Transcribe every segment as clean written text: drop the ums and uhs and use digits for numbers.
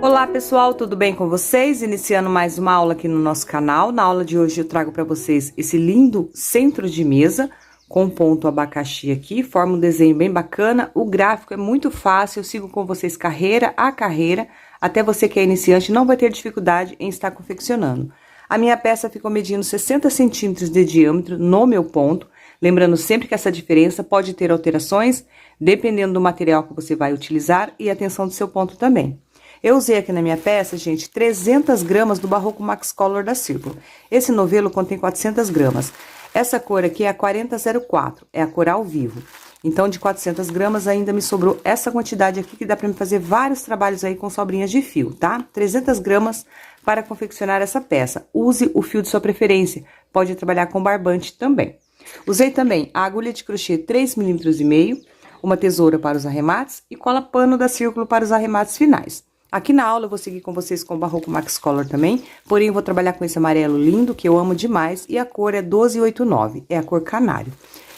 Olá pessoal, tudo bem com vocês? Iniciando mais uma aula aqui no nosso canal. Na aula de hoje eu trago para vocês esse lindo centro de mesa com ponto abacaxi aqui, forma um desenho bem bacana. O gráfico é muito fácil, eu sigo com vocês carreira a carreira, até você que é iniciante não vai ter dificuldade em estar confeccionando. A minha peça ficou medindo 60 centímetros de diâmetro no meu ponto, lembrando sempre que essa diferença pode ter alterações, dependendo do material que você vai utilizar e a tensão do seu ponto também. Eu usei aqui na minha peça, gente, 300 gramas do Barroco Max Color da Círculo. Esse novelo contém 400 gramas. Essa cor aqui é a 4004, é a cor ao vivo. Então, de 400 gramas ainda me sobrou essa quantidade aqui, que dá pra me fazer vários trabalhos aí com sobrinhas de fio, tá? 300 gramas para confeccionar essa peça. Use o fio de sua preferência, pode trabalhar com barbante também. Usei também a agulha de crochê 3,5 mm, uma tesoura para os arremates e cola pano da Círculo para os arremates finais. Aqui na aula eu vou seguir com vocês com o Barroco Max Color também, porém eu vou trabalhar com esse amarelo lindo, que eu amo demais, e a cor é 1289, é a cor canário.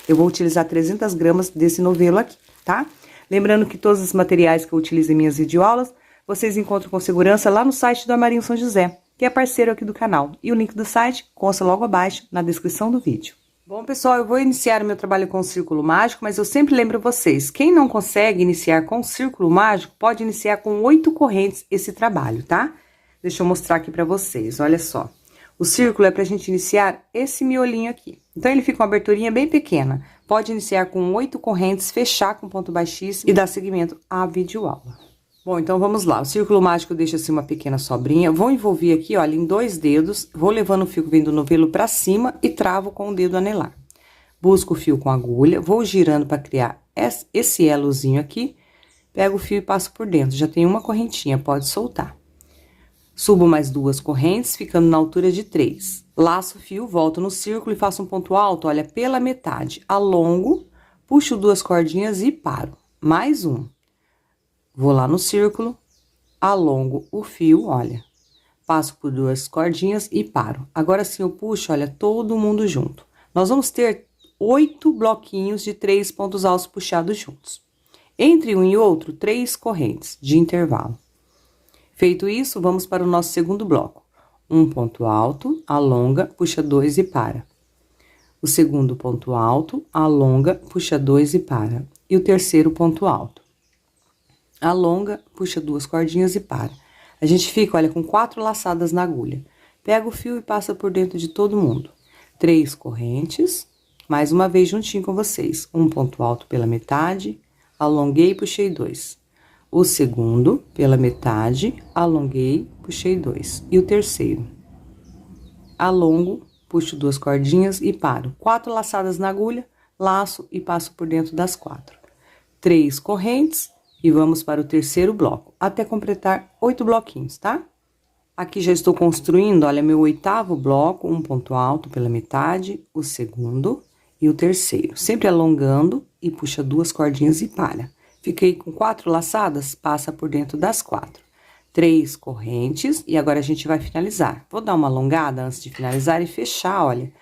Eu vou utilizar 300 gramas desse novelo aqui, tá? Lembrando que todos os materiais que eu utilizo em minhas videoaulas, vocês encontram com segurança lá no site do Armarinho São José, que é parceiro aqui do canal. E o link do site consta logo abaixo, na descrição do vídeo. Bom, pessoal, eu vou iniciar o meu trabalho com o círculo mágico, mas eu sempre lembro vocês, quem não consegue iniciar com o círculo mágico, pode iniciar com 8 correntes esse trabalho, tá? Deixa eu mostrar aqui pra vocês, olha só. O círculo é pra gente iniciar esse miolinho aqui. Então, ele fica uma aberturinha bem pequena. Pode iniciar com 8 correntes, fechar com ponto baixíssimo e dar seguimento à videoaula. Bom, então vamos lá. O círculo mágico deixa assim uma pequena sobrinha. Vou envolver aqui, olha, em 2 dedos. Vou levando o fio que vem do novelo pra cima e travo com o dedo anelar. Busco o fio com agulha, vou girando para criar esse elozinho aqui. Pego o fio e passo por dentro. Já tem uma correntinha, pode soltar. Subo mais 2 correntes, ficando na altura de 3. Laço o fio, volto no círculo e faço um ponto alto, olha, pela metade. Alongo, puxo 2 cordinhas e paro. Mais um. Vou lá no círculo, alongo o fio, olha, passo por 2 cordinhas e paro. Agora sim eu puxo, olha, todo mundo junto. Nós vamos ter 8 bloquinhos de 3 pontos altos puxados juntos. Entre um e outro, 3 correntes de intervalo. Feito isso, vamos para o nosso segundo bloco. Um ponto alto, alonga, puxa 2 e para. O segundo ponto alto, alonga, puxa 2 e para. E o terceiro ponto alto. Alonga, puxa 2 cordinhas e para. A gente fica, olha, com 4 laçadas na agulha. Pega o fio e passa por dentro de todo mundo. 3 correntes, mais uma vez juntinho com vocês. Um ponto alto pela metade, alonguei e puxei 2. O segundo, pela metade, alonguei, puxei 2. E o terceiro. Alongo, puxo 2 cordinhas e paro. 4 laçadas na agulha, laço e passo por dentro das 4. 3 correntes. E vamos para o terceiro bloco, até completar 8 bloquinhos, tá? Aqui já estou construindo, olha, meu 8º bloco, um ponto alto pela metade, o segundo e o terceiro. Sempre alongando e puxa 2 cordinhas e para. Fiquei com 4 laçadas, passa por dentro das 4. 3 correntes e agora a gente vai finalizar. Vou dar uma alongada antes de finalizar e fechar, olha,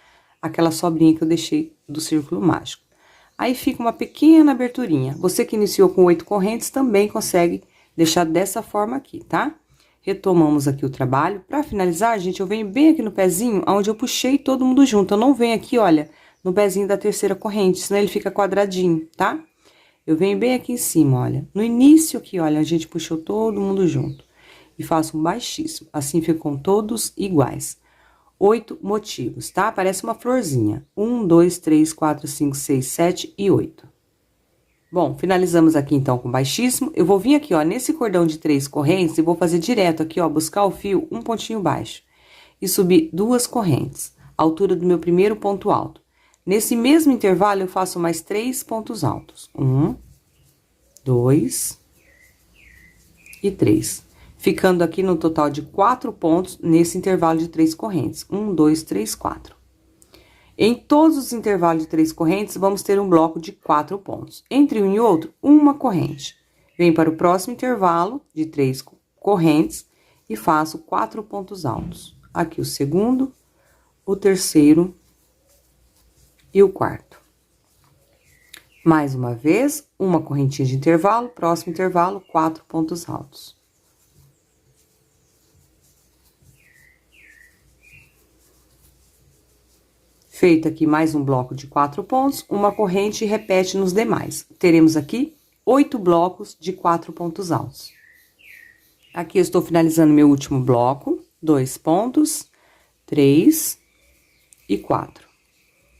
aquela sobrinha que eu deixei do círculo mágico. Aí fica uma pequena aberturinha. Você que iniciou com 8 correntes também consegue deixar dessa forma aqui, tá? Retomamos aqui o trabalho. Pra finalizar, gente, eu venho bem aqui no pezinho, onde eu puxei todo mundo junto. Eu não venho aqui, olha, no pezinho da terceira corrente, senão ele fica quadradinho, tá? Eu venho bem aqui em cima, olha. No início aqui, olha, a gente puxou todo mundo junto. E faço um baixíssimo. Assim ficam todos iguais. 8 motivos, tá? Parece uma florzinha. 1, 2, 3, 4, 5, 6, 7 e 8. Bom, finalizamos aqui então com baixíssimo. Eu vou vir aqui, ó, nesse cordão de 3 correntes e vou fazer direto aqui, ó, buscar o fio um pontinho baixo. E subir 2 correntes, altura do meu primeiro ponto alto. Nesse mesmo intervalo, eu faço mais 3 pontos altos. 1, 2 e 3. Ficando aqui no total de 4 pontos nesse intervalo de 3 correntes. 1, 2, 3, 4. Em todos os intervalos de 3 correntes, vamos ter um bloco de 4 pontos. Entre um e outro, uma corrente. Venho para o próximo intervalo de 3 correntes e faço 4 pontos altos. Aqui o segundo, o terceiro e o quarto. Mais uma vez, uma correntinha de intervalo, próximo intervalo, 4 pontos altos. Feito aqui mais um bloco de 4 pontos, uma corrente e repete nos demais. Teremos aqui 8 blocos de 4 pontos altos. Aqui eu estou finalizando meu último bloco, 2 pontos, 3 e 4.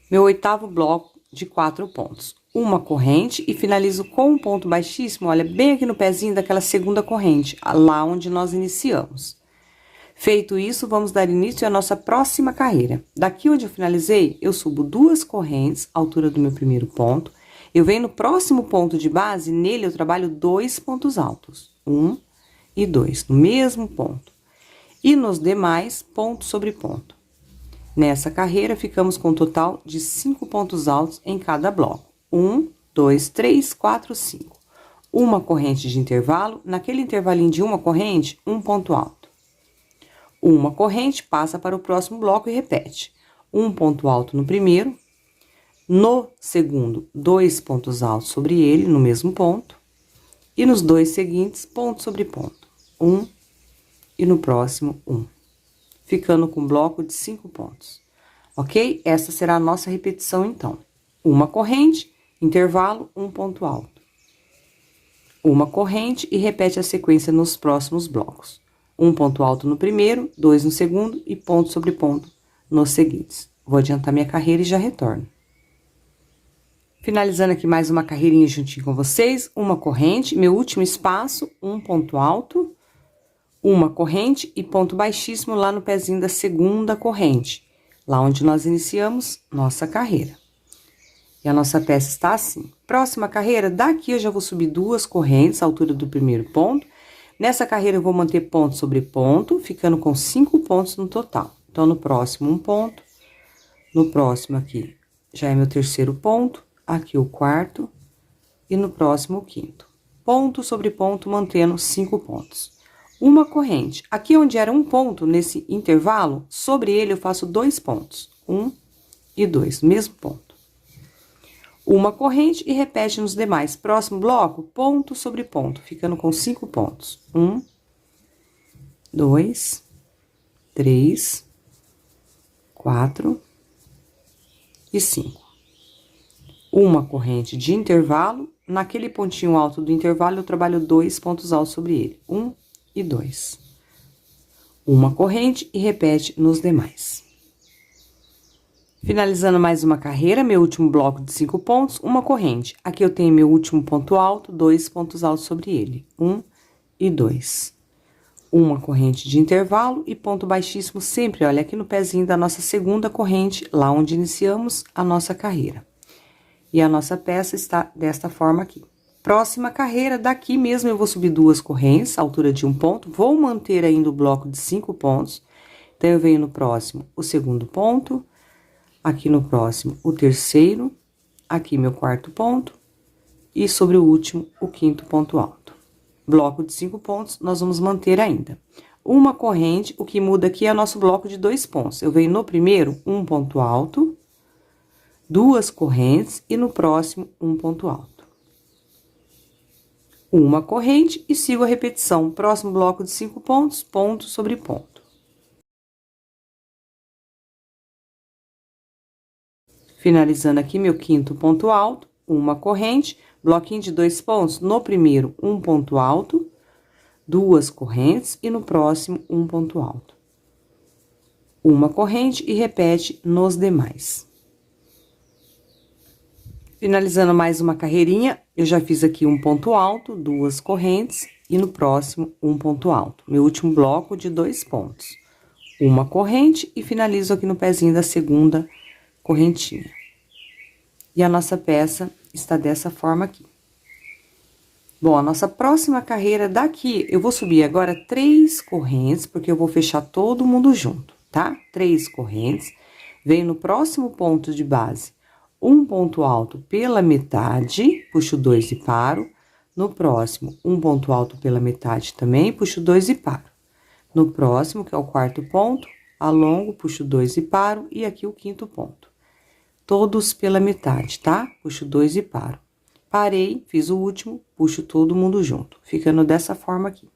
Meu 8º bloco de 4 pontos. Uma corrente e finalizo com um ponto baixíssimo, olha, bem aqui no pezinho daquela segunda corrente, lá onde nós iniciamos. Feito isso, vamos dar início à nossa próxima carreira. Daqui onde eu finalizei, eu subo 2 correntes, altura do meu primeiro ponto. Eu venho no próximo ponto de base, nele eu trabalho 2 pontos altos. 1 e 2, no mesmo ponto. E nos demais, ponto sobre ponto. Nessa carreira, ficamos com um total de 5 pontos altos em cada bloco. 1, 2, 3, 4, 5. Uma corrente de intervalo, naquele intervalinho de uma corrente, um ponto alto. Uma corrente passa para o próximo bloco e repete. Um ponto alto no primeiro, no segundo, 2 pontos altos sobre ele, no mesmo ponto, e nos 2 seguintes, ponto sobre ponto. 1 e no próximo, 1. Ficando com um bloco de 5 pontos. Ok? Essa será a nossa repetição, então. Uma corrente, intervalo, um ponto alto. Uma corrente e repete a sequência nos próximos blocos. Um ponto alto no primeiro, 2 no segundo e ponto sobre ponto nos seguintes. Vou adiantar minha carreira e já retorno. Finalizando aqui mais uma carreirinha juntinho com vocês, uma corrente, meu último espaço, um ponto alto, uma corrente e ponto baixíssimo lá no pezinho da segunda corrente, lá onde nós iniciamos nossa carreira. E a nossa peça está assim. Próxima carreira, daqui eu já vou subir 2 correntes, à altura do primeiro ponto. Nessa carreira, eu vou manter ponto sobre ponto, ficando com 5 pontos no total. Então, no próximo, um ponto. No próximo aqui, já é meu terceiro ponto. Aqui, o quarto. E no próximo, o quinto. Ponto sobre ponto, mantendo 5 pontos. Uma corrente. Aqui, onde era um ponto, nesse intervalo, sobre ele eu faço 2 pontos. 1 e 2, mesmo ponto. Uma corrente e repete nos demais. Próximo bloco, ponto sobre ponto, ficando com 5 pontos. 1, 2, 3, 4 e 5. Uma corrente de intervalo. Naquele pontinho alto do intervalo, eu trabalho 2 pontos altos sobre ele. 1 e 2. Uma corrente e repete nos demais. Finalizando mais uma carreira, meu último bloco de 5 pontos, uma corrente. Aqui eu tenho meu último ponto alto, 2 pontos altos sobre ele. 1 e 2. Uma corrente de intervalo e ponto baixíssimo sempre, olha, aqui no pezinho da nossa segunda corrente, lá onde iniciamos a nossa carreira. E a nossa peça está desta forma aqui. Próxima carreira, daqui mesmo eu vou subir 2 correntes, altura de um ponto, vou manter ainda o bloco de 5 pontos. Então, eu venho no próximo, o segundo ponto. Aqui no próximo, o terceiro, aqui meu quarto ponto, e sobre o último, o quinto ponto alto. Bloco de 5 pontos, nós vamos manter ainda. Uma corrente, o que muda aqui é o nosso bloco de 2 pontos. Eu venho no primeiro, um ponto alto, 2 correntes, e no próximo, um ponto alto. Uma corrente e sigo a repetição. Próximo bloco de 5 pontos, ponto sobre ponto. Finalizando aqui meu quinto ponto alto, uma corrente, bloquinho de 2 pontos, no primeiro, um ponto alto, 2 correntes e no próximo, um ponto alto. Uma corrente e repete nos demais. Finalizando mais uma carreirinha, eu já fiz aqui um ponto alto, 2 correntes e no próximo, um ponto alto. Meu último bloco de 2 pontos. Uma corrente e finalizo aqui no pezinho da segunda correntinha. E a nossa peça está dessa forma aqui. Bom, a nossa próxima carreira daqui, eu vou subir agora 3 correntes, porque eu vou fechar todo mundo junto, tá? 3 correntes, venho no próximo ponto de base, um ponto alto pela metade, puxo 2 e paro. No próximo, um ponto alto pela metade também, puxo 2 e paro. No próximo, que é o quarto ponto, alongo, puxo 2 e paro, e aqui o quinto ponto. Todos pela metade, tá? Puxo 2 e paro. Parei, fiz o último, puxo todo mundo junto, ficando dessa forma aqui.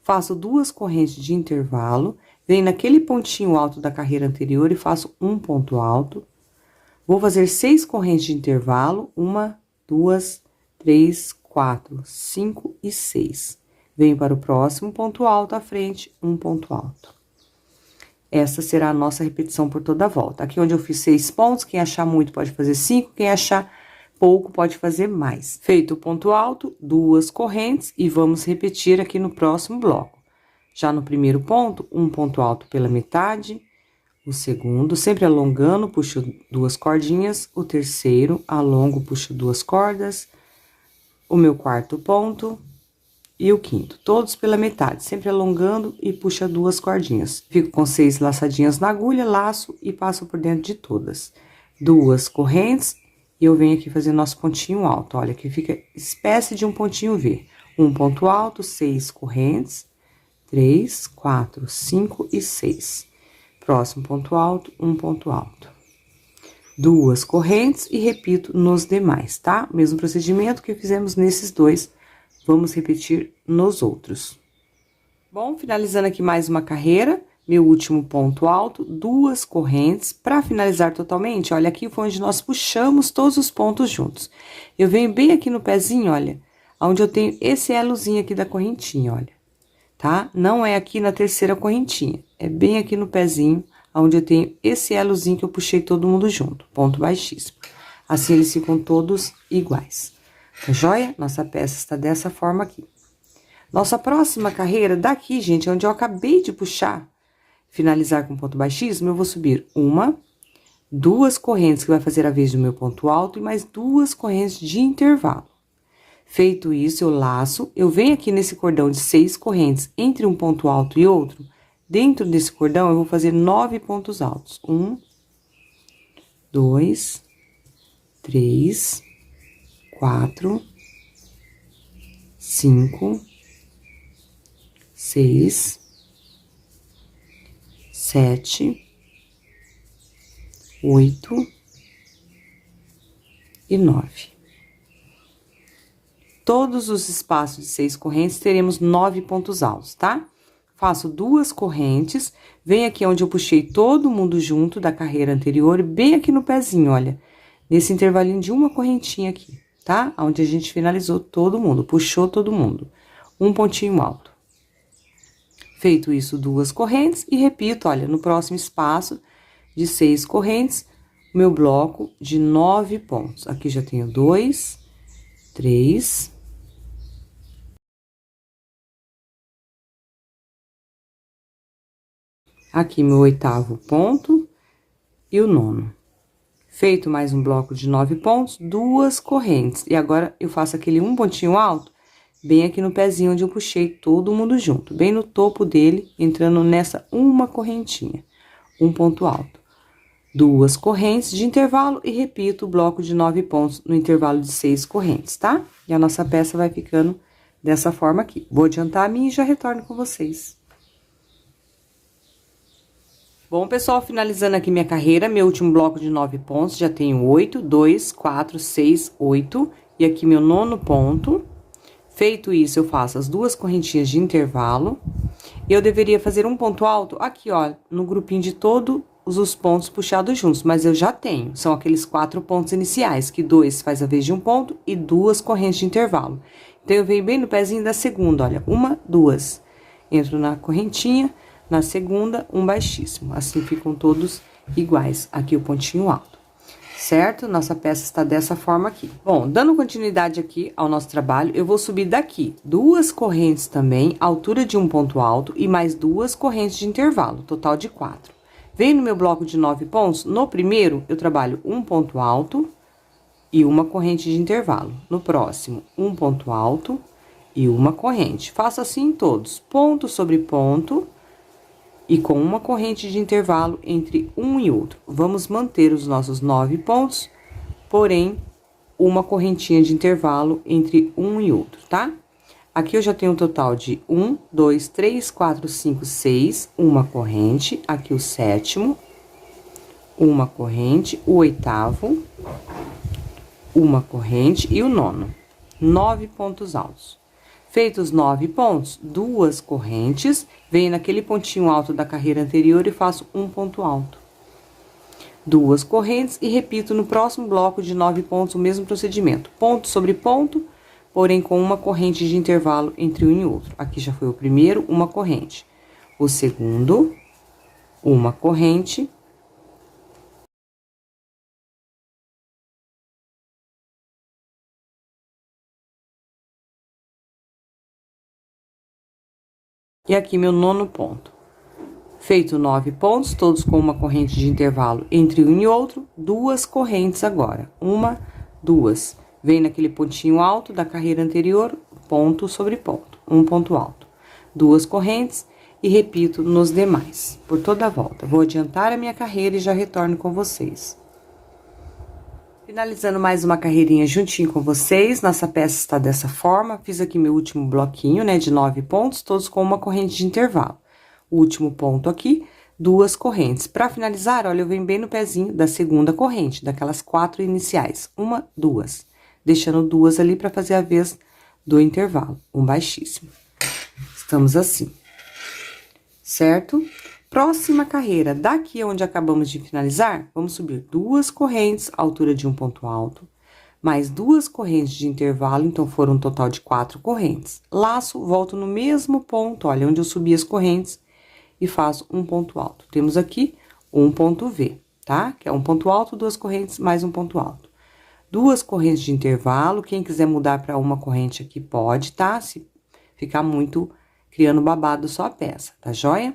Faço 2 correntes de intervalo, Venho naquele pontinho alto da carreira anterior e faço um ponto alto. Vou fazer 6 correntes de intervalo, 1, 2, 3, 4, 5 e 6. Venho para o próximo ponto alto à frente, um ponto alto. Essa será a nossa repetição por toda a volta. Aqui onde eu fiz 6 pontos, quem achar muito pode fazer 5, quem achar pouco pode fazer mais. Feito o ponto alto, 2 correntes e vamos repetir aqui no próximo bloco. Já no primeiro ponto, um ponto alto pela metade, o segundo, sempre alongando, puxo 2 cordinhas, o terceiro, alongo, puxo 2 cordas, o meu quarto ponto e o quinto, todos pela metade, sempre alongando e puxa 2 cordinhas. Fico com 6 laçadinhas na agulha, laço e passo por dentro de todas. 2 correntes e eu venho aqui fazer nosso pontinho alto, olha, que fica espécie de um pontinho V. Um ponto alto, 6 correntes, 3, 4, 5 e 6. Próximo ponto alto, um ponto alto. 2 correntes e repito nos demais, tá? Mesmo procedimento que fizemos nesses dois, vamos repetir nos outros. Bom, finalizando aqui mais uma carreira, meu último ponto alto, 2 correntes. Para finalizar totalmente, olha, aqui foi onde nós puxamos todos os pontos juntos. Eu venho bem aqui no pezinho, olha, onde eu tenho esse elozinho aqui da correntinha, olha, tá? Não é aqui na terceira correntinha, é bem aqui no pezinho, onde eu tenho esse elozinho que eu puxei todo mundo junto, ponto baixíssimo. Assim, eles ficam todos iguais. Tá joia? Nossa peça está dessa forma aqui. Nossa próxima carreira, daqui, gente, onde eu acabei de puxar, finalizar com ponto baixíssimo, eu vou subir 1, 2 correntes, que vai fazer a vez do meu ponto alto, e mais 2 correntes de intervalo. Feito isso, eu laço, eu venho aqui nesse cordão de 6 correntes, entre um ponto alto e outro, dentro desse cordão, eu vou fazer 9 pontos altos. 1, 2, 3, 4, 5, 6, 7, 8 e 9. Todos os espaços de 6 correntes teremos 9 pontos altos, tá? Faço 2 correntes, venho aqui onde eu puxei todo mundo junto da carreira anterior, bem aqui no pezinho, olha, nesse intervalinho de uma correntinha aqui, tá? Onde a gente finalizou todo mundo, puxou todo mundo. Um pontinho alto. Feito isso, 2 correntes e repito, olha, no próximo espaço de 6 correntes, meu bloco de 9 pontos. Aqui já tenho 2, 3, aqui meu 8º ponto e o 9º. Feito mais um bloco de 9 pontos, 2 correntes. E agora, eu faço aquele um pontinho alto, bem aqui no pezinho onde eu puxei todo mundo junto. Bem no topo dele, entrando nessa uma correntinha. Um ponto alto. 2 correntes de intervalo e repito o bloco de 9 pontos no intervalo de 6 correntes, tá? E a nossa peça vai ficando dessa forma aqui. Vou adiantar a minha e já retorno com vocês. Bom, pessoal, finalizando aqui minha carreira, meu último bloco de 9 pontos, já tenho 8, 2, 4, 6, 8, e aqui meu 9º ponto. Feito isso, eu faço as 2 correntinhas de intervalo, e eu deveria fazer um ponto alto aqui, ó, no grupinho de todos os pontos puxados juntos, mas eu já tenho, são aqueles 4 pontos iniciais, que 2 faz a vez de um ponto e 2 correntes de intervalo. Então, eu venho bem no pezinho da segunda, olha, 1, 2, entro na correntinha, na segunda, um baixíssimo. Assim ficam todos iguais. Aqui o pontinho alto, certo? Nossa peça está dessa forma aqui. Bom, dando continuidade aqui ao nosso trabalho, eu vou subir daqui 2 correntes também, altura de um ponto alto e mais 2 correntes de intervalo, total de 4. Venho no meu bloco de 9 pontos, no primeiro eu trabalho um ponto alto e uma corrente de intervalo. No próximo, um ponto alto e uma corrente. Faço assim em todos, ponto sobre ponto, e com uma corrente de intervalo entre um e outro. Vamos manter os nossos 9 pontos, porém, uma correntinha de intervalo entre um e outro, tá? Aqui eu já tenho um total de 1, 2, 3, 4, 5, 6, uma corrente. Aqui o 7º, uma corrente. O 8º, uma corrente. E o 9º, 9 pontos altos. Feitos 9 pontos, 2 correntes, venho naquele pontinho alto da carreira anterior e faço um ponto alto. 2 correntes e repito no próximo bloco de 9 pontos o mesmo procedimento. Ponto sobre ponto, porém com uma corrente de intervalo entre um e outro. Aqui já foi o primeiro, uma corrente. O segundo, uma corrente. E aqui meu nono ponto. Feito 9 pontos, todos com uma corrente de intervalo entre um e outro, 2 correntes agora. Uma, 2. Vem naquele pontinho alto da carreira anterior, ponto sobre ponto, um ponto alto. 2 correntes e repito nos demais, por toda a volta. Vou adiantar a minha carreira e já retorno com vocês. Finalizando mais uma carreirinha juntinho com vocês, nossa peça está dessa forma. Fiz aqui meu último bloquinho, né, de 9 pontos, todos com uma corrente de intervalo. O último ponto aqui, 2 correntes. Para finalizar, olha, eu venho bem no pezinho da segunda corrente, daquelas 4 iniciais. Uma, 2. Deixando 2 ali para fazer a vez do intervalo, um baixíssimo. Estamos assim, certo? Próxima carreira, daqui onde acabamos de finalizar, vamos subir 2 correntes, altura de um ponto alto, mais 2 correntes de intervalo, então foram um total de 4 correntes. Laço, volto no mesmo ponto, olha, onde eu subi as correntes e faço um ponto alto. Temos aqui um ponto V, tá? Que é um ponto alto, 2 correntes, mais um ponto alto. 2 correntes de intervalo, quem quiser mudar para uma corrente aqui pode, tá? Se ficar muito criando babado só a peça, tá joia?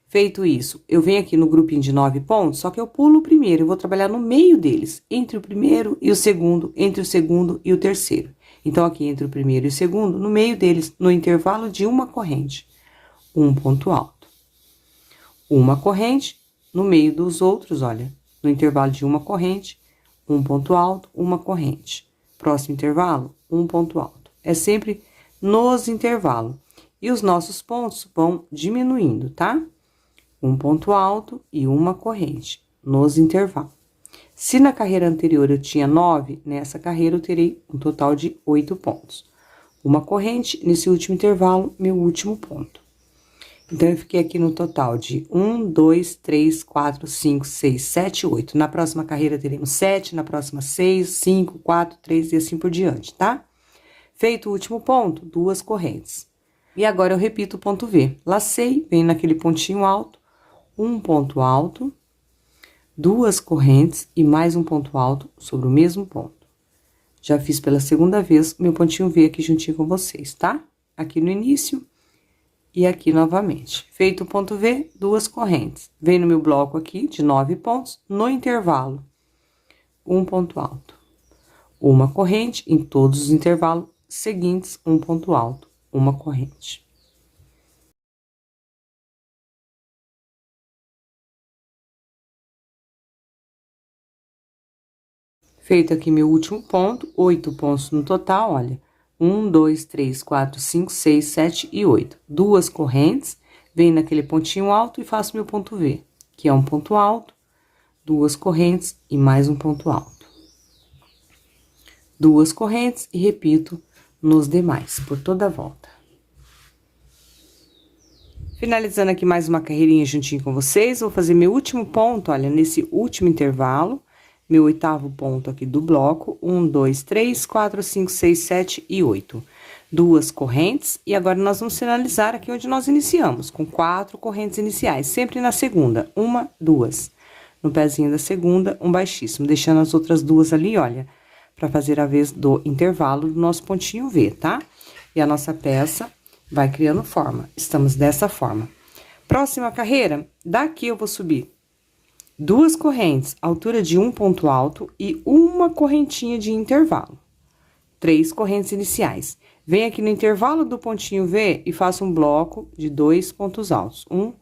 Feito isso, eu venho aqui no grupinho de 9 pontos, só que eu pulo o primeiro, eu vou trabalhar no meio deles, entre o primeiro e o segundo, entre o segundo e o terceiro. Então, aqui entre o primeiro e o segundo, no meio deles, no intervalo de uma corrente, um ponto alto. Uma corrente, no meio dos outros, olha, no intervalo de uma corrente, um ponto alto, uma corrente. Próximo intervalo, um ponto alto. É sempre nos intervalos. E os nossos pontos vão diminuindo, tá? Um ponto alto e uma corrente, nos intervalos. Se na carreira anterior eu tinha 9, nessa carreira eu terei um total de 8 pontos. Uma corrente, nesse último intervalo, meu último ponto. Então, eu fiquei aqui no total de 1, 2, 3, 4, 5, 6, 7, 8. Na próxima carreira teremos 7, na próxima 6, 5, 4, 3 e assim por diante, tá? Feito o último ponto, 2 correntes. E agora eu repito o ponto V. Lacei, venho naquele pontinho alto, um ponto alto, 2 correntes e mais um ponto alto sobre o mesmo ponto. Já fiz pela segunda vez meu pontinho V aqui juntinho com vocês, tá? Aqui no início e aqui novamente. Feito o ponto V, 2 correntes. Venho no meu bloco aqui de 9 pontos, no intervalo, um ponto alto. Uma corrente em todos os intervalos seguintes, um ponto alto, uma corrente. Feito aqui meu último ponto, 8 pontos no total, olha. 1, 2, 3, 4, 5, 6, 7 e 8. 2 correntes, venho naquele pontinho alto e faço meu ponto V, que é um ponto alto, 2 correntes e mais um ponto alto. 2 correntes e repito nos demais, por toda a volta. Finalizando aqui mais uma carreirinha juntinho com vocês, vou fazer meu último ponto, olha, nesse último intervalo. Meu 8º ponto aqui do bloco, 1, 2, 3, 4, 5, 6, 7 e 8. 2 correntes, e agora nós vamos finalizar aqui onde nós iniciamos, com 4 correntes iniciais, sempre na segunda, 1, 2. No pezinho da segunda, um baixíssimo, deixando as outras 2 ali, olha, para fazer a vez do intervalo do nosso pontinho V, tá? E a nossa peça vai criando forma, estamos dessa forma. Próxima carreira, daqui eu vou subir 2 correntes, altura de um ponto alto e uma correntinha de intervalo. 3 correntes iniciais. Venho aqui no intervalo do pontinho V e faço um bloco de 2 pontos altos, 1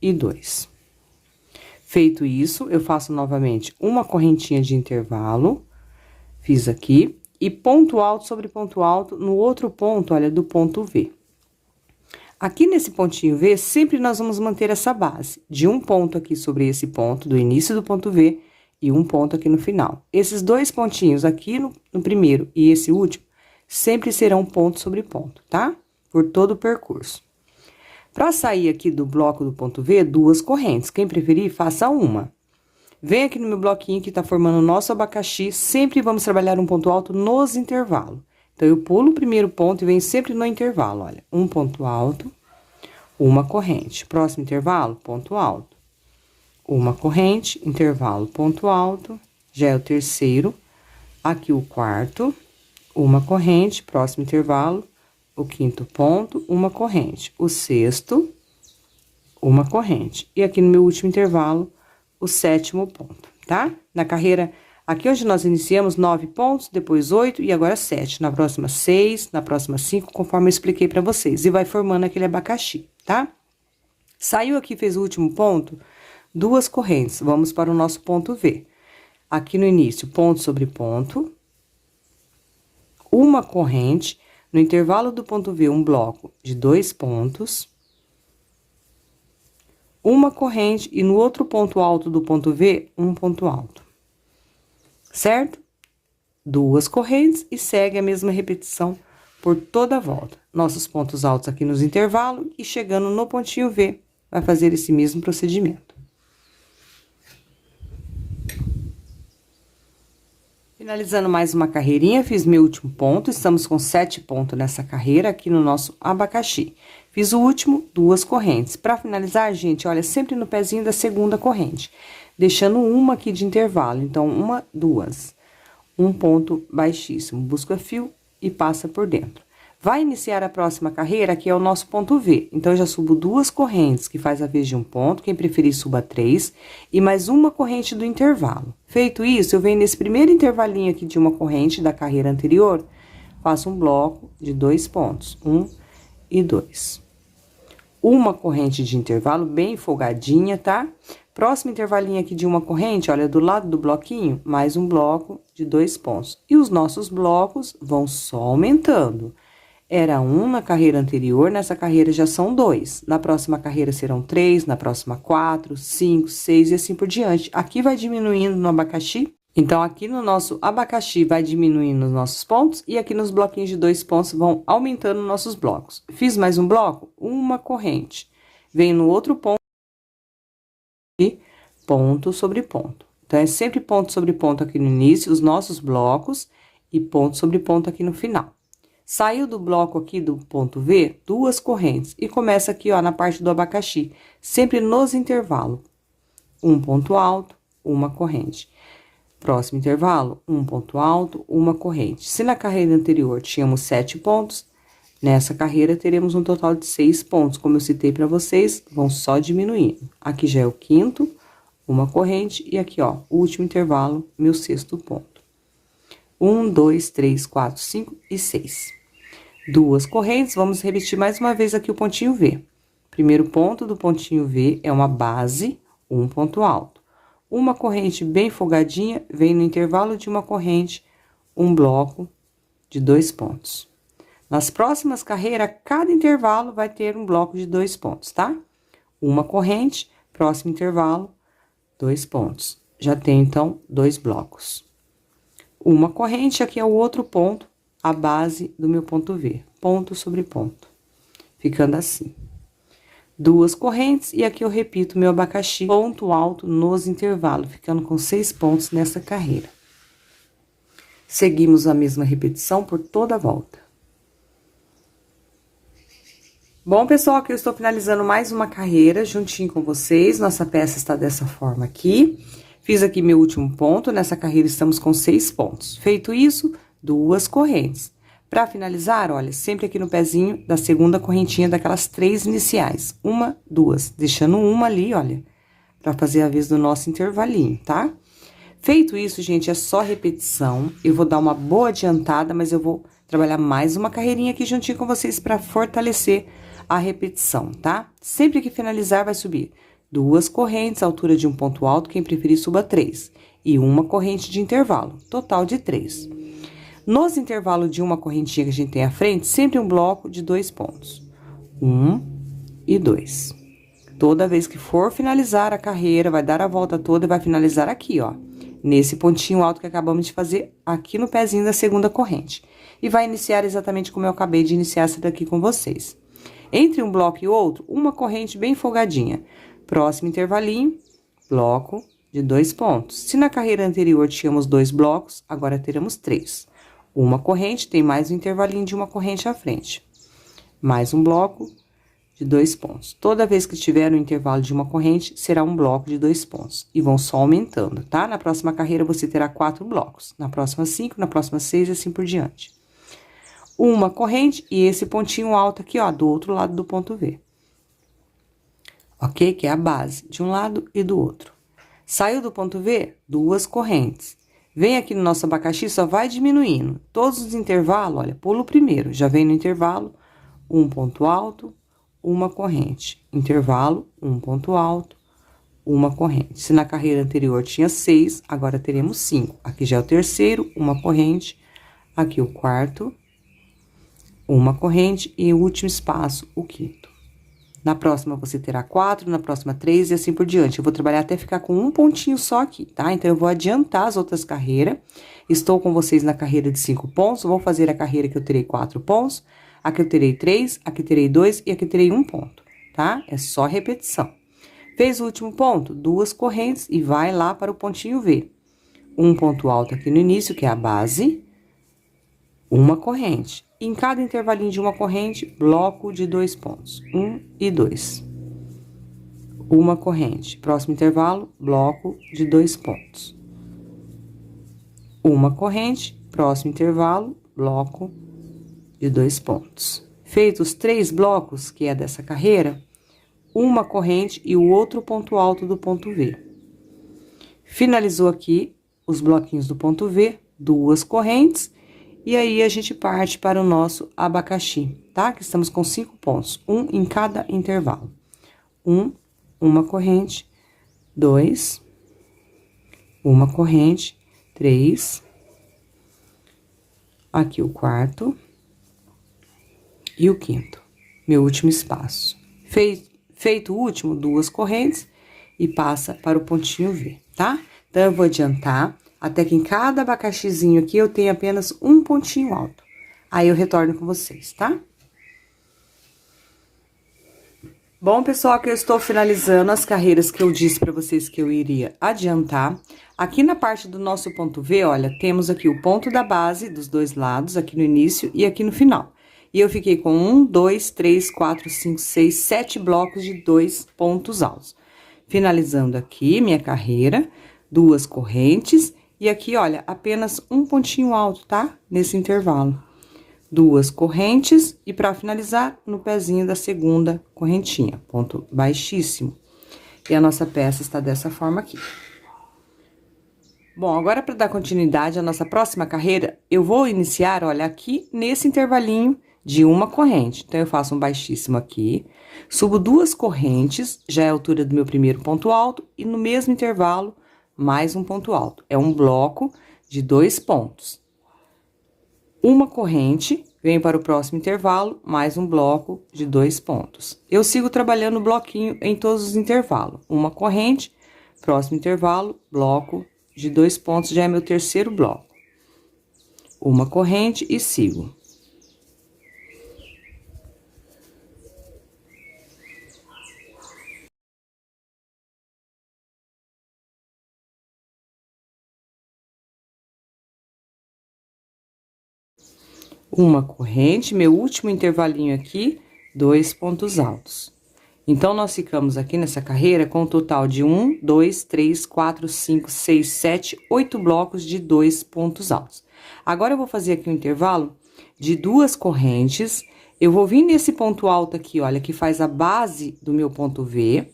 e 2. Feito isso, eu faço novamente uma correntinha de intervalo, fiz aqui, e ponto alto sobre ponto alto no outro ponto, olha, do ponto V. Aqui nesse pontinho V, sempre nós vamos manter essa base, de um ponto aqui sobre esse ponto, do início do ponto V, e um ponto aqui no final. Esses 2 pontinhos aqui no primeiro e esse último, sempre serão ponto sobre ponto, tá? por todo o percurso. Para sair aqui do bloco do ponto V, 2 correntes. Quem preferir, faça uma. Vem aqui no meu bloquinho que tá formando o nosso abacaxi. Sempre vamos trabalhar um ponto alto nos intervalos. Então, eu pulo o primeiro ponto e venho sempre no intervalo, olha. Um ponto alto, uma corrente. Próximo intervalo, ponto alto. Uma corrente, intervalo, ponto alto. Já é o terceiro. Aqui o quarto, uma corrente, próximo intervalo. O quinto ponto, uma corrente. O sexto, uma corrente. E aqui no meu último intervalo, o sétimo ponto, tá? Na carreira, aqui onde nós iniciamos, 9 pontos, depois 8 e agora 7. Na próxima, 6, na próxima, 5, conforme eu expliquei pra vocês. E vai formando aquele abacaxi, tá? Saiu aqui, fez o último ponto, 2 correntes. Vamos para o nosso ponto V. Aqui no início, ponto sobre ponto. Uma corrente. No intervalo do ponto V, um bloco de 2 pontos. Uma corrente e no outro ponto alto do ponto V, um ponto alto. Certo? 2 correntes e segue a mesma repetição por toda a volta. Nossos pontos altos aqui nos intervalos e chegando no pontinho V, vai fazer esse mesmo procedimento. Finalizando mais uma carreirinha, fiz meu último ponto, estamos com 7 pontos nessa carreira aqui no nosso abacaxi. Fiz o último, 2 correntes. Para finalizar, gente, olha, sempre no pezinho da segunda corrente, deixando uma aqui de intervalo. Então, uma, 2. Um ponto baixíssimo, busca fio e passa por dentro. Vai iniciar a próxima carreira, que é o nosso ponto V. Então, eu já subo 2 correntes, que faz a vez de um ponto. Quem preferir, suba 3. E mais uma corrente do intervalo. Feito isso, eu venho nesse primeiro intervalinho aqui de uma corrente da carreira anterior, faço um bloco de 2 pontos. 1 e 2. Uma corrente de intervalo bem folgadinha, tá? Próximo intervalinho aqui de uma corrente, olha, do lado do bloquinho, mais um bloco de 2 pontos. E os nossos blocos vão só aumentando. Era 1 na carreira anterior, nessa carreira já são 2. Na próxima carreira serão 3, na próxima 4, 5, 6 e assim por diante. Aqui vai diminuindo no abacaxi. Então, aqui no nosso abacaxi vai diminuindo os nossos pontos e aqui nos bloquinhos de 2 pontos vão aumentando nossos blocos. Fiz mais um bloco, uma corrente. Venho no outro ponto e ponto sobre ponto. Então, é sempre ponto sobre ponto aqui no início, os nossos blocos e ponto sobre ponto aqui no final. Saiu do bloco aqui do ponto V, 2 correntes e começa aqui, ó, na parte do abacaxi, sempre nos intervalos. Um ponto alto, uma corrente. Próximo intervalo, um ponto alto, uma corrente. Se na carreira anterior tínhamos 7 pontos, nessa carreira teremos um total de 6 pontos. Como eu citei para vocês, vão só diminuindo. Aqui já é o quinto, uma corrente, e aqui, ó, o último intervalo, meu sexto ponto. 1, 2, 3, 4, 5 e 6. 2 correntes, vamos repetir mais uma vez aqui o pontinho V. Primeiro ponto do pontinho V é uma base, um ponto alto. Uma corrente bem folgadinha, vem no intervalo de uma corrente, um bloco de 2 pontos. Nas próximas carreiras, cada intervalo vai ter um bloco de 2 pontos, tá? Uma corrente, próximo intervalo, 2 pontos. Já tem, então, 2 blocos. Uma corrente, aqui é o outro ponto, a base do meu ponto V, ponto sobre ponto, ficando assim. 2 correntes, e aqui eu repito meu abacaxi, ponto alto nos intervalos, ficando com 6 pontos nessa carreira. Seguimos a mesma repetição por toda a volta. Bom, pessoal, aqui eu estou finalizando mais uma carreira juntinho com vocês, nossa peça está dessa forma aqui. Fiz aqui meu último ponto, nessa carreira estamos com 6 pontos. Feito isso, 2 correntes. Para finalizar, olha, sempre aqui no pezinho da segunda correntinha daquelas 3 iniciais. 1, 2, deixando uma ali, olha, para fazer a vez do nosso intervalinho, tá? Feito isso, gente, é só repetição. Eu vou dar uma boa adiantada, mas eu vou trabalhar mais uma carreirinha aqui juntinho com vocês para fortalecer a repetição, tá? Sempre que finalizar, vai subir 2 correntes, altura de um ponto alto, quem preferir suba 3. E uma corrente de intervalo, total de 3. Nos intervalos de uma correntinha que a gente tem à frente, sempre um bloco de 2 pontos. 1 e 2. Toda vez que for finalizar a carreira, vai dar a volta toda e vai finalizar aqui, ó. nesse pontinho alto que acabamos de fazer aqui no pezinho da segunda corrente. E vai iniciar exatamente como eu acabei de iniciar essa daqui com vocês. Entre um bloco e outro, uma corrente bem folgadinha. Próximo intervalinho, bloco de 2 pontos. Se na carreira anterior tínhamos 2 blocos, agora teremos 3. Uma corrente, tem mais um intervalinho de uma corrente à frente. Mais um bloco de 2 pontos. Toda vez que tiver um intervalo de uma corrente, será um bloco de 2 pontos. E vão só aumentando, tá? Na próxima carreira, você terá 4 blocos. Na próxima, 5, na próxima, 6 e assim por diante. Uma corrente e esse pontinho alto aqui, ó, do outro lado do ponto V. Ok? Que é a base, de um lado e do outro. Saiu do ponto V, 2 correntes. Vem aqui no nosso abacaxi, só vai diminuindo. Todos os intervalos, olha, pulo primeiro, já vem no intervalo, um ponto alto, uma corrente. Intervalo, um ponto alto, uma corrente. Se na carreira anterior tinha 6, agora teremos 5. Aqui já é o terceiro, uma corrente. Aqui o quarto, uma corrente. E o último espaço, o quinto. Na próxima, você terá 4, na próxima 3 e assim por diante. Eu vou trabalhar até ficar com um pontinho só aqui, tá? Então, eu vou adiantar as outras carreiras. Estou com vocês na carreira de 5 pontos. Vou fazer a carreira que eu terei 4 pontos. Aqui eu terei 3, aqui terei 2 e aqui terei 1 ponto, tá? É só repetição. Fez o último ponto, 2 correntes e vai lá para o pontinho V. Um ponto alto aqui no início, que é a base. Uma corrente. Em cada intervalinho de uma corrente, bloco de 2 pontos. 1 e 2. Uma corrente. Próximo intervalo, bloco de 2 pontos. Uma corrente. Próximo intervalo, bloco de 2 pontos. Feitos 3 blocos, que é dessa carreira, uma corrente e o outro ponto alto do ponto V. Finalizou aqui os bloquinhos do ponto V, 2 correntes. E aí, a gente parte para o nosso abacaxi, tá? Que estamos com 5 pontos, um em cada intervalo. Uma corrente, 2, uma corrente, 3. Aqui o quarto e o quinto, meu último espaço. Feito o último, 2 correntes e passa para o pontinho V, tá? Então, eu vou adiantar até que em cada abacaxizinho aqui eu tenha apenas um pontinho alto. Aí, eu retorno com vocês, tá? Bom, pessoal, aqui eu estou finalizando as carreiras que eu disse pra vocês que eu iria adiantar. Aqui na parte do nosso ponto V, olha, temos aqui o ponto da base dos dois lados, aqui no início e aqui no final. E eu fiquei com 1, 2, 3, 4, 5, 6, 7 blocos de 2 pontos altos. Finalizando aqui minha carreira, 2 correntes. E aqui, olha, apenas um pontinho alto, tá? Nesse intervalo. 2 correntes e para finalizar, no pezinho da segunda correntinha, ponto baixíssimo. E a nossa peça está dessa forma aqui. Bom, agora para dar continuidade à nossa próxima carreira, eu vou iniciar, olha, aqui nesse intervalinho de uma corrente. Então, eu faço um baixíssimo aqui, subo 2 correntes, já é a altura do meu primeiro ponto alto, e no mesmo intervalo, mais um ponto alto. É um bloco de 2 pontos. Uma corrente, venho para o próximo intervalo, mais um bloco de 2 pontos. Eu sigo trabalhando o bloquinho em todos os intervalos. Uma corrente, próximo intervalo, bloco de 2 pontos, já é meu terceiro bloco. Uma corrente e sigo. Uma corrente, meu último intervalinho aqui, 2 pontos altos. Então, nós ficamos aqui nessa carreira com um total de 1, 2, 3, 4, 5, 6, 7, 8 blocos de 2 pontos altos. Agora, eu vou fazer aqui um intervalo de 2 correntes. Eu vou vir nesse ponto alto aqui, olha, que faz a base do meu ponto V.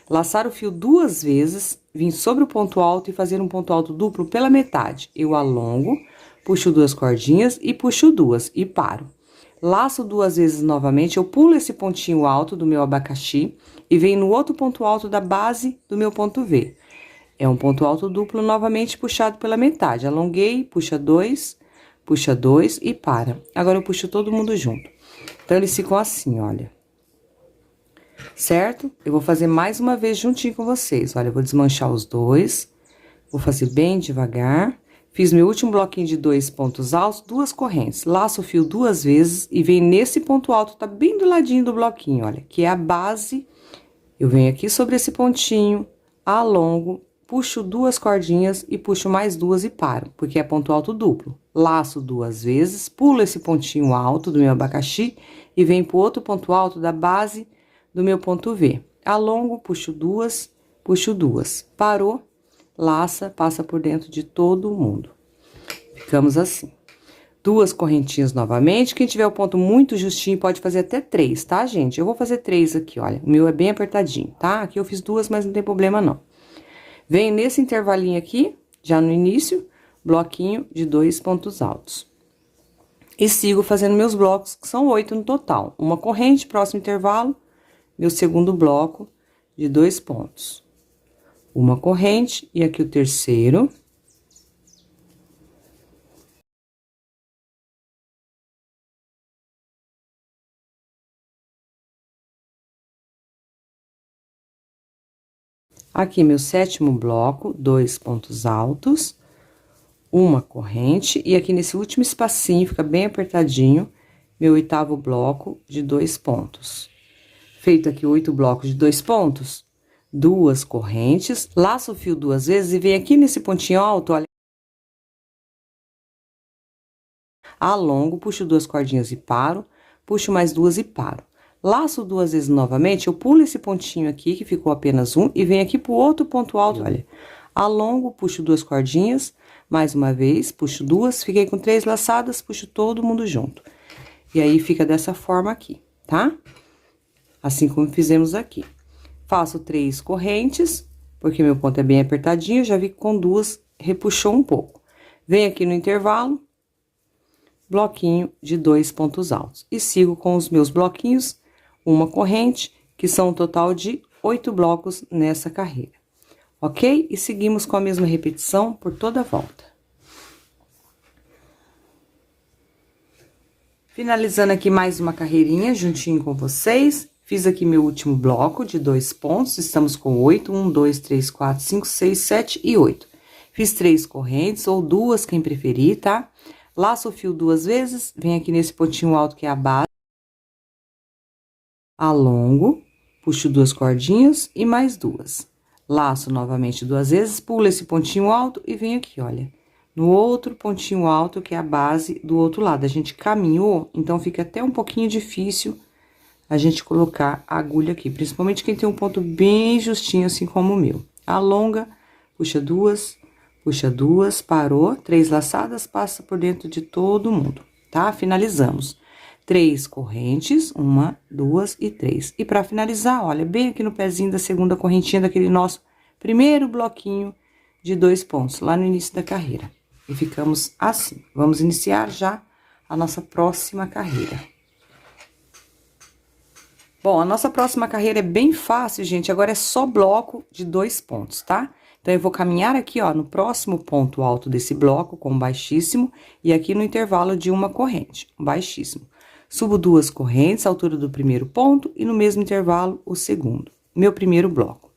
Laçar o fio 2 vezes, vir sobre o ponto alto e fazer um ponto alto duplo pela metade. Eu alongo, puxo 2 cordinhas e puxo 2 e paro. Laço 2 vezes novamente, eu pulo esse pontinho alto do meu abacaxi e venho no outro ponto alto da base do meu ponto V. É um ponto alto duplo novamente puxado pela metade. Alonguei, puxa 2 e para. Agora, eu puxo todo mundo junto. Então, eles ficam assim, olha. Certo? Eu vou fazer mais uma vez juntinho com vocês. Olha, eu vou desmanchar os dois. Vou fazer bem devagar. Fiz meu último bloquinho de 2 pontos altos, 2 correntes. Laço o fio 2 vezes e vem nesse ponto alto, tá bem do ladinho do bloquinho, olha, que é a base. Eu venho aqui sobre esse pontinho, alongo, puxo 2 cordinhas e puxo mais 2 e paro, porque é ponto alto duplo. Laço 2 vezes, pulo esse pontinho alto do meu abacaxi e venho pro outro ponto alto da base do meu ponto V. Alongo, puxo 2, puxo 2. Parou, laça, passa por dentro de todo mundo. Ficamos assim. 2 correntinhas novamente. Quem tiver o ponto muito justinho pode fazer até 3, tá, gente? Eu vou fazer 3 aqui, olha. O meu é bem apertadinho, tá? Aqui eu fiz 2, mas não tem problema, não. Venho nesse intervalinho aqui, já no início, bloquinho de 2 pontos altos. E sigo fazendo meus blocos, que são 8 no total. Uma corrente, próximo intervalo, meu segundo bloco de 2 pontos. Uma corrente, e aqui o terceiro. Aqui, meu sétimo bloco, 2 pontos altos, uma corrente, e aqui nesse último espacinho, fica bem apertadinho, meu oitavo bloco de 2 pontos. Feito aqui 8 blocos de 2 pontos, 2 correntes, laço o fio 2 vezes e vem aqui nesse pontinho alto, olha. Alongo, puxo 2 cordinhas e paro, puxo mais 2 e paro. Laço 2 vezes novamente, eu pulo esse pontinho aqui, que ficou apenas um, e venho aqui pro outro ponto alto, olha. Alongo, puxo 2 cordinhas, mais uma vez, puxo 2, fiquei com 3 laçadas, puxo todo mundo junto. E aí, fica dessa forma aqui, tá? Assim como fizemos aqui. Faço 3 correntes, porque meu ponto é bem apertadinho, já vi que com 2 repuxou um pouco. Venho aqui no intervalo, bloquinho de 2 pontos altos. E sigo com os meus bloquinhos, uma corrente, que são um total de 8 blocos nessa carreira. Ok? E seguimos com a mesma repetição por toda a volta. Finalizando aqui mais uma carreirinha juntinho com vocês. Fiz aqui meu último bloco de 2 pontos, estamos com 8, 1, 2, 3, 4, 5, 6, 7 e 8. Fiz 3 correntes, ou 2, quem preferir, tá? Laço o fio 2 vezes, vem aqui nesse pontinho alto que é a base. Alongo, puxo 2 cordinhas e mais 2. Laço novamente 2 vezes, pulo esse pontinho alto e venho aqui, olha. No outro pontinho alto, que é a base do outro lado. A gente caminhou, então fica até um pouquinho difícil a gente colocar a agulha aqui. Principalmente quem tem um ponto bem justinho, assim como o meu. Alonga, puxa 2, parou. 3 laçadas, passa por dentro de todo mundo, tá? Finalizamos. 3 correntes, 1, 2 e 3. E pra finalizar, olha, bem aqui no pezinho da segunda correntinha daquele nosso primeiro bloquinho de 2 pontos, lá no início da carreira. E ficamos assim. Vamos iniciar já a nossa próxima carreira. Bom, a nossa próxima carreira é bem fácil, gente. Agora é só bloco de 2 pontos, tá? Então, eu vou caminhar aqui, ó, no próximo ponto alto desse bloco, com baixíssimo, e aqui no intervalo de uma corrente, baixíssimo. Subo 2 correntes, altura do primeiro ponto, e no mesmo intervalo, o segundo. Meu primeiro bloco.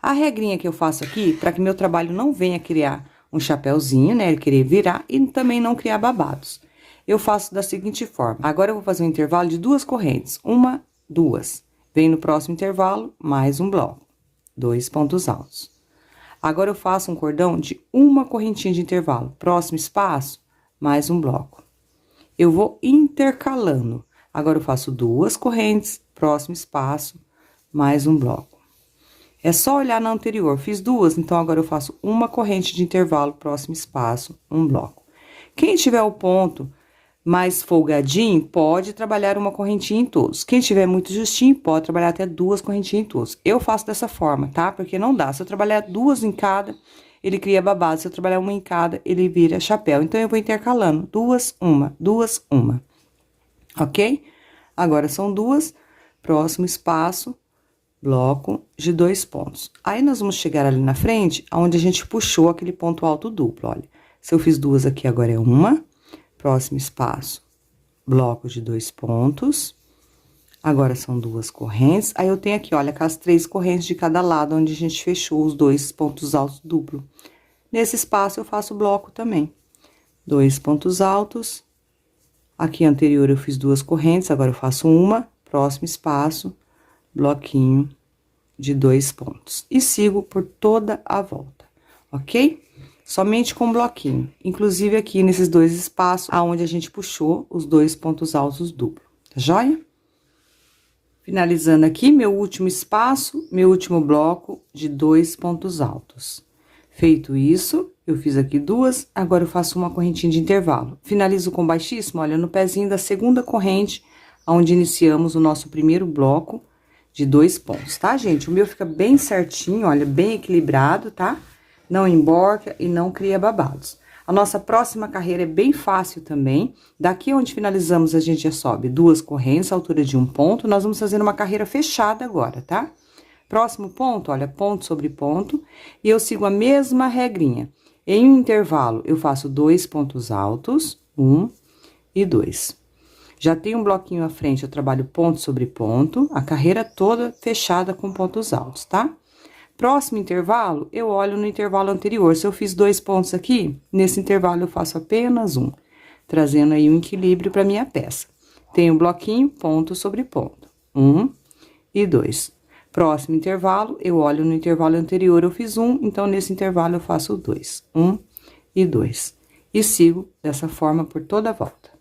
A regrinha que eu faço aqui, para que meu trabalho não venha criar um chapéuzinho, né, ele querer virar, e também não criar babados. Eu faço da seguinte forma. Agora, eu vou fazer um intervalo de 2 correntes, 1, 2. Vem no próximo intervalo, mais um bloco. 2 pontos altos. Agora, eu faço um cordão de uma correntinha de intervalo. Próximo espaço, mais um bloco. Eu vou intercalando. Agora, eu faço 2 correntes, próximo espaço, mais um bloco. É só olhar na anterior. Fiz 2, então, agora eu faço uma corrente de intervalo, próximo espaço, um bloco. Quem tiver o ponto mais folgadinho, pode trabalhar uma correntinha em todos. Quem tiver muito justinho, pode trabalhar até 2 correntinhas em todos. Eu faço dessa forma, tá? Porque não dá. Se eu trabalhar 2 em cada, ele cria babado. Se eu trabalhar uma em cada, ele vira chapéu. Então, eu vou intercalando. 2, 1, 2, 1. Ok? Agora, são 2. Próximo espaço, bloco de 2 pontos. Aí, nós vamos chegar ali na frente, onde a gente puxou aquele ponto alto duplo, olha. Se eu fiz 2 aqui, agora é 1. Próximo espaço, bloco de 2 pontos. Agora, são 2 correntes. Aí, eu tenho aqui, olha, com as 3 correntes de cada lado, onde a gente fechou os 2 pontos altos duplo. Nesse espaço, eu faço o bloco também. 2 pontos altos. Aqui anterior, eu fiz 2 correntes, agora eu faço uma. Próximo espaço, bloquinho de 2 pontos. E sigo por toda a volta, ok? Somente com bloquinho. Inclusive, aqui nesses 2 espaços, aonde a gente puxou os 2 pontos altos duplo, tá joia? Finalizando aqui, meu último espaço, meu último bloco de 2 pontos altos. Feito isso, eu fiz aqui 2, agora eu faço uma correntinha de intervalo. Finalizo com baixíssimo, olha, no pezinho da segunda corrente, onde iniciamos o nosso primeiro bloco de 2 pontos, tá, gente? O meu fica bem certinho, olha, bem equilibrado, tá? Não emborca e não cria babados. A nossa próxima carreira é bem fácil também. Daqui onde finalizamos, a gente já sobe 2 correntes, a altura de 1 ponto. Nós vamos fazer uma carreira fechada agora, tá? Próximo ponto, olha, ponto sobre ponto. E eu sigo a mesma regrinha. Em um intervalo, eu faço 2 pontos altos, 1 e 2. Já tem um bloquinho à frente, eu trabalho ponto sobre ponto. A carreira toda fechada com pontos altos, tá? Próximo intervalo, eu olho no intervalo anterior. Se eu fiz 2 pontos aqui, nesse intervalo eu faço apenas 1, trazendo aí um equilíbrio para minha peça. Tenho bloquinho, ponto sobre ponto. 1 e 2. Próximo intervalo, eu olho no intervalo anterior, eu fiz 1, então nesse intervalo eu faço 2. 1 e 2. E sigo dessa forma por toda a volta.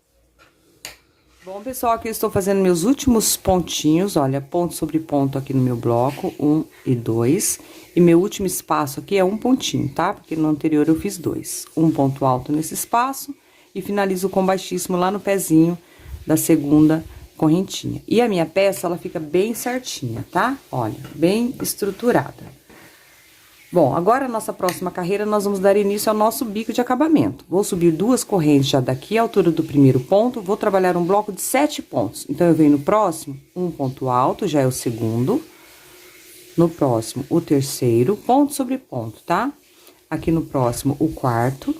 Bom, pessoal, aqui eu estou fazendo meus últimos pontinhos, olha, ponto sobre ponto aqui no meu bloco, 1 e 2. E meu último espaço aqui é um pontinho, tá? Porque no anterior eu fiz 2. Um ponto alto nesse espaço e finalizo com baixíssimo lá no pezinho da segunda correntinha. E a minha peça, ela fica bem certinha, tá? Olha, bem estruturada. Bom, agora a nossa próxima carreira, nós vamos dar início ao nosso bico de acabamento. Vou subir 2 correntes já daqui, à altura do primeiro ponto, vou trabalhar um bloco de 7 pontos. Então, eu venho no próximo, um ponto alto, já é o segundo. No próximo, o terceiro, ponto sobre ponto, tá? Aqui no próximo, o quarto.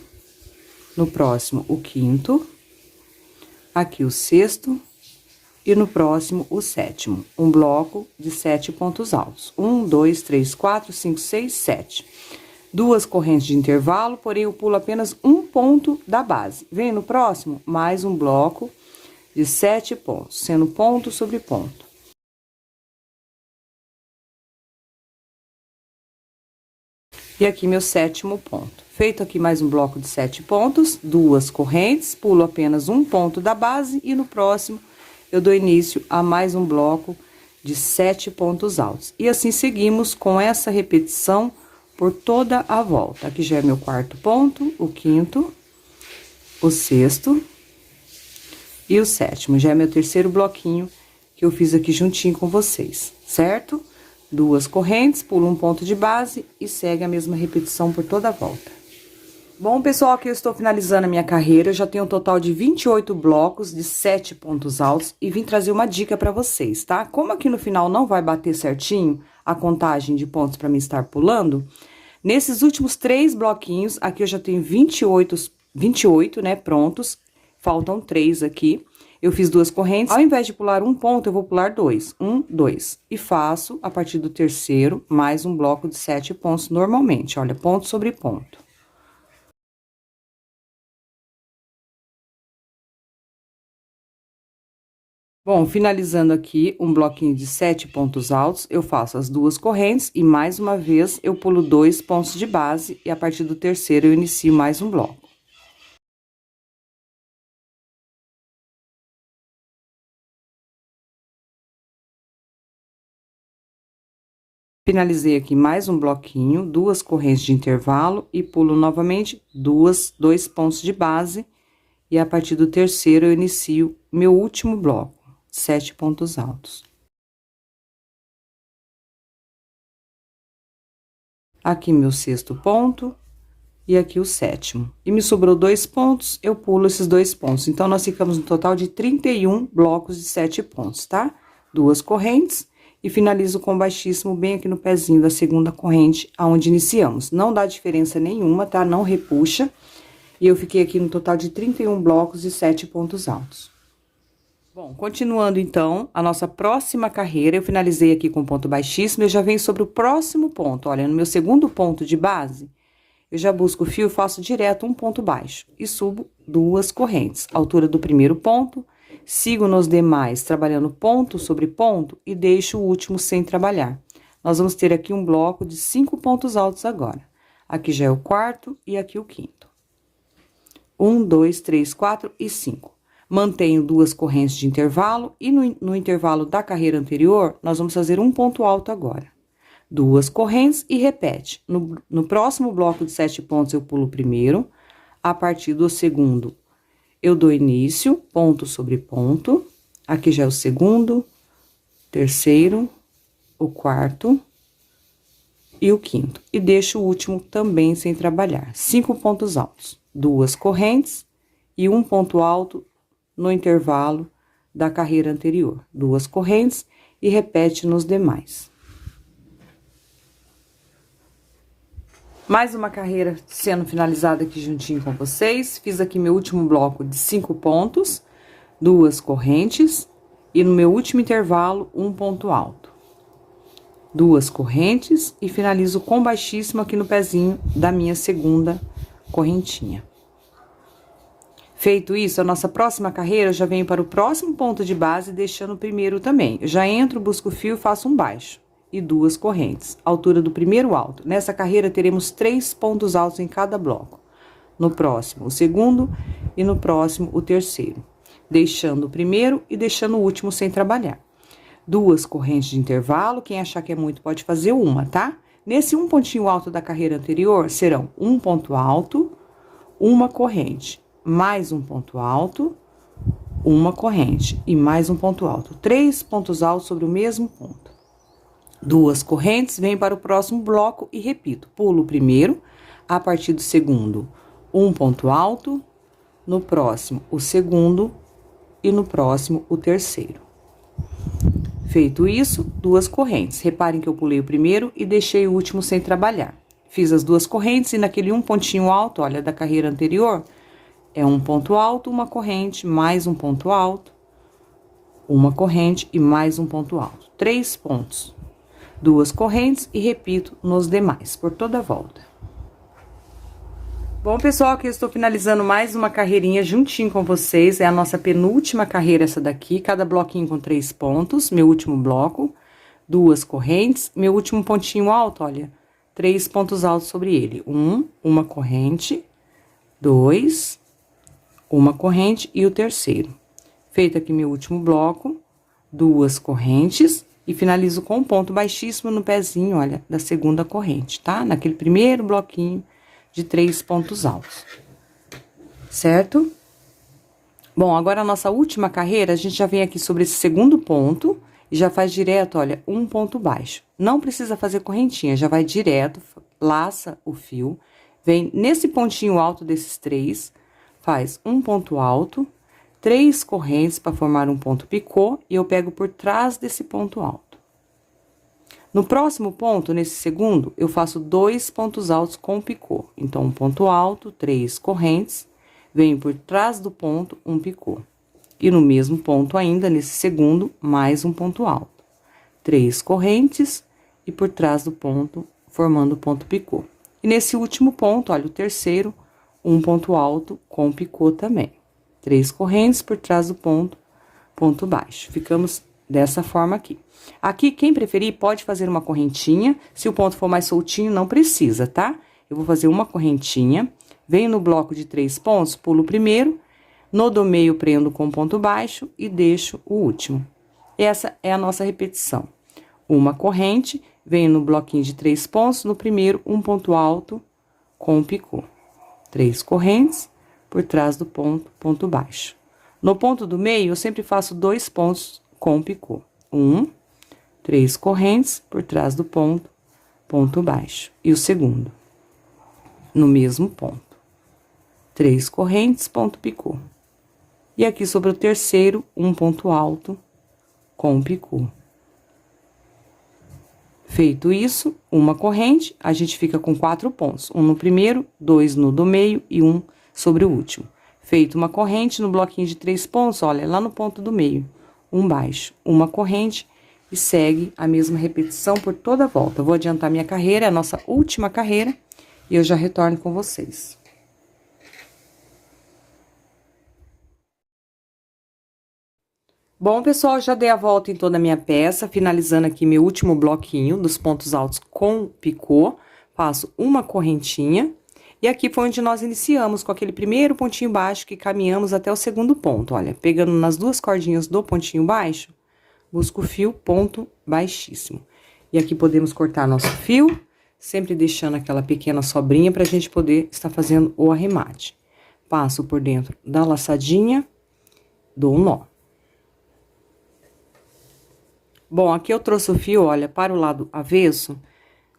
No próximo, o quinto. Aqui, o sexto. E no próximo, o sétimo. Um bloco de 7 pontos altos. 1, 2, 3, 4, 5, 6, 7. 2 correntes de intervalo, porém eu pulo apenas um ponto da base. Vem no próximo, mais um bloco de 7 pontos, sendo ponto sobre ponto. E aqui meu 7º ponto. Feito aqui mais um bloco de 7 pontos, 2 correntes, pulo apenas um ponto da base e no próximo eu dou início a mais um bloco de 7 pontos altos. E assim seguimos com essa repetição por toda a volta. Aqui já é meu 4º ponto, o 5º, o 6º e o 7º. Já é meu 3º bloquinho que eu fiz aqui juntinho com vocês, certo? 2 correntes, pulo um ponto de base e segue a mesma repetição por toda a volta. Bom, pessoal, aqui eu estou finalizando a minha carreira, eu já tenho um total de 28 blocos de 7 pontos altos e vim trazer uma dica para vocês, tá? Como aqui no final não vai bater certinho a contagem de pontos para mim estar pulando, nesses últimos 3 bloquinhos, aqui eu já tenho 28, né, prontos, faltam 3 aqui. Eu fiz 2 correntes, ao invés de pular um ponto, eu vou pular 2. 1, 2. E faço, a partir do terceiro, mais um bloco de 7 pontos normalmente, olha, ponto sobre ponto. Bom, finalizando aqui um bloquinho de 7 pontos altos, eu faço as 2 correntes e mais uma vez eu pulo 2 pontos de base e a partir do terceiro eu inicio mais um bloco. Finalizei aqui mais um bloquinho, 2 correntes de intervalo e pulo novamente 2 pontos de base e a partir do terceiro eu inicio meu último bloco. 7 pontos altos. Aqui meu 6º ponto e aqui o 7º. E me sobrou 2 pontos, eu pulo esses 2 pontos. Então, nós ficamos no total de 31 blocos de 7 pontos, tá? 2 correntes e finalizo com baixíssimo bem aqui no pezinho da segunda corrente, aonde iniciamos. Não dá diferença nenhuma, tá? Não repuxa. E eu fiquei aqui no total de 31 blocos de 7 pontos altos. Bom, continuando então, a nossa próxima carreira, eu finalizei aqui com ponto baixíssimo, eu já venho sobre o próximo ponto, olha, no meu 2º ponto de base, eu já busco o fio e faço direto um ponto baixo e subo 2 correntes, altura do primeiro ponto, sigo nos demais trabalhando ponto sobre ponto e deixo o último sem trabalhar. Nós vamos ter aqui um bloco de 5 pontos altos agora. Aqui já é o quarto e aqui o quinto. 1, 2, 3, 4 e 5. Mantenho 2 correntes de intervalo e no intervalo da carreira anterior, nós vamos fazer um ponto alto agora. 2 correntes e repete. No próximo bloco de 7 pontos, eu pulo o primeiro. A partir do segundo, eu dou início, ponto sobre ponto. Aqui já é o segundo, terceiro, o quarto e o quinto. E deixo o último também sem trabalhar. 5 pontos altos, 2 correntes e um ponto alto no intervalo da carreira anterior. 2 correntes e repete nos demais. Mais uma carreira sendo finalizada aqui juntinho com vocês. Fiz aqui meu último bloco de 5 pontos, 2 correntes e no meu último intervalo um ponto alto. 2 correntes e finalizo com baixíssimo aqui no pezinho da minha segunda correntinha. Feito isso, a nossa próxima carreira, eu já venho para o próximo ponto de base, deixando o primeiro também. Eu já entro, busco o fio e faço um baixo e 2 correntes, altura do primeiro alto. Nessa carreira, teremos 3 pontos altos em cada bloco. No próximo, o segundo e no próximo, o terceiro. Deixando o primeiro e deixando o último sem trabalhar. 2 correntes de intervalo, quem achar que é muito pode fazer uma, tá? Nesse um pontinho alto da carreira anterior, serão um ponto alto, uma corrente, mais um ponto alto, uma corrente e mais um ponto alto. 3 pontos altos sobre o mesmo ponto. 2 correntes, venho para o próximo bloco e repito. Pulo o primeiro, a partir do segundo, um ponto alto, no próximo, o segundo e no próximo, o terceiro. Feito isso, 2 correntes. Reparem que eu pulei o primeiro e deixei o último sem trabalhar. Fiz as 2 correntes e naquele um pontinho alto, olha, da carreira anterior, é um ponto alto, uma corrente, mais um ponto alto, uma corrente e mais um ponto alto. 3 pontos. 2 correntes e repito nos demais, por toda a volta. Bom, pessoal, aqui eu estou finalizando mais uma carreirinha juntinho com vocês. É a nossa penúltima carreira essa daqui, cada bloquinho com 3 pontos, meu último bloco, 2 correntes, meu último pontinho alto, olha, 3 pontos altos sobre ele. Uma corrente, 2, uma corrente e o terceiro. Feito aqui meu último bloco, 2 correntes e finalizo com um ponto baixíssimo no pezinho, olha, da segunda corrente, tá? Naquele primeiro bloquinho de 3 pontos altos, certo? Bom, agora a nossa última carreira, a gente já vem aqui sobre esse segundo ponto e já faz direto, olha, um ponto baixo. Não precisa fazer correntinha, já vai direto, laça o fio, vem nesse pontinho alto desses 3, faz um ponto alto, 3 correntes para formar um ponto picô e eu pego por trás desse ponto alto. No próximo ponto, nesse segundo, eu faço 2 pontos altos com picô. Então, um ponto alto, 3 correntes, venho por trás do ponto, um picô. E no mesmo ponto ainda, nesse segundo, mais um ponto alto. 3 correntes e por trás do ponto, formando o ponto picô. E nesse último ponto, olha, o terceiro, um ponto alto com picô também. 3 correntes por trás do ponto, ponto baixo. Ficamos dessa forma aqui. Aqui, quem preferir, pode fazer uma correntinha. Se o ponto for mais soltinho, não precisa, tá? Eu vou fazer uma correntinha. Venho no bloco de 3 pontos, pulo o primeiro. No do meio, prendo com ponto baixo e deixo o último. Essa é a nossa repetição. Uma corrente, venho no bloquinho de 3 pontos. No primeiro, um ponto alto com picô. 3 correntes por trás do ponto, ponto baixo. No ponto do meio, eu sempre faço 2 pontos com picô. 3 correntes por trás do ponto, ponto baixo. E o segundo, no mesmo ponto. 3 correntes, ponto picô. E aqui sobre o terceiro, um ponto alto com picô. Feito isso, uma corrente, a gente fica com 4 pontos. Um no primeiro, 2 no do meio e um sobre o último. Feito uma corrente no bloquinho de 3 pontos, olha, lá no ponto do meio, um baixo, uma corrente e segue a mesma repetição por toda a volta. Vou adiantar minha carreira, é a nossa última carreira, e eu já retorno com vocês. Bom, pessoal, já dei a volta em toda a minha peça, finalizando aqui meu último bloquinho dos pontos altos com picô. Faço uma correntinha, e aqui foi onde nós iniciamos, com aquele primeiro pontinho baixo que caminhamos até o segundo ponto. Olha, pegando nas duas cordinhas do pontinho baixo, busco o fio ponto baixíssimo. E aqui podemos cortar nosso fio, sempre deixando aquela pequena sobrinha pra gente poder estar fazendo o arremate. Passo por dentro da laçadinha, dou um nó. Bom, aqui eu trouxe o fio, olha, para o lado avesso,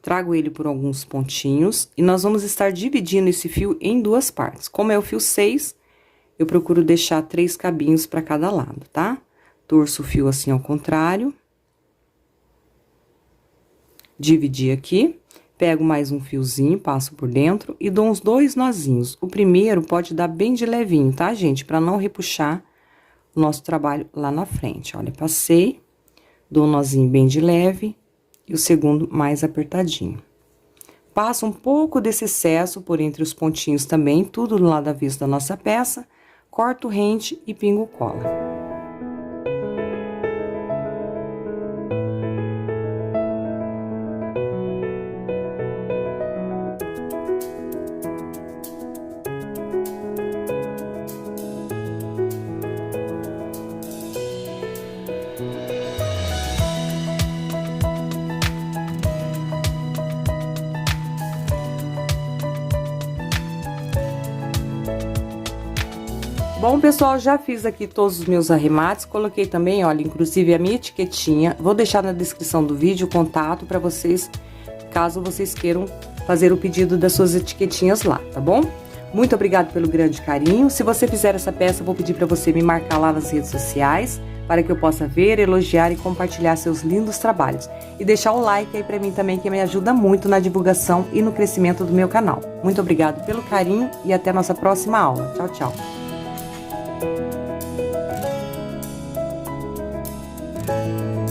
trago ele por alguns pontinhos, e nós vamos estar dividindo esse fio em duas partes. Como é o fio 6, eu procuro deixar 3 cabinhos para cada lado, tá? Torço o fio assim ao contrário. Dividi aqui, pego mais um fiozinho, passo por dentro e dou uns 2 nozinhos. O primeiro pode dar bem de levinho, tá, gente? Para não repuxar o nosso trabalho lá na frente. Olha, passei. Dou um nozinho bem de leve e o segundo mais apertadinho. Passo um pouco desse excesso por entre os pontinhos também, tudo do lado avesso da nossa peça, corto rente e pingo cola. Bom, pessoal, já fiz aqui todos os meus arremates, coloquei também, olha, inclusive a minha etiquetinha. Vou deixar na descrição do vídeo o contato para vocês, caso vocês queiram fazer o pedido das suas etiquetinhas lá, tá bom? Muito obrigada pelo grande carinho. Se você fizer essa peça, eu vou pedir para você me marcar lá nas redes sociais, para que eu possa ver, elogiar e compartilhar seus lindos trabalhos. E deixar o like aí para mim também, que me ajuda muito na divulgação e no crescimento do meu canal. Muito obrigada pelo carinho e até a nossa próxima aula. Tchau, tchau! Música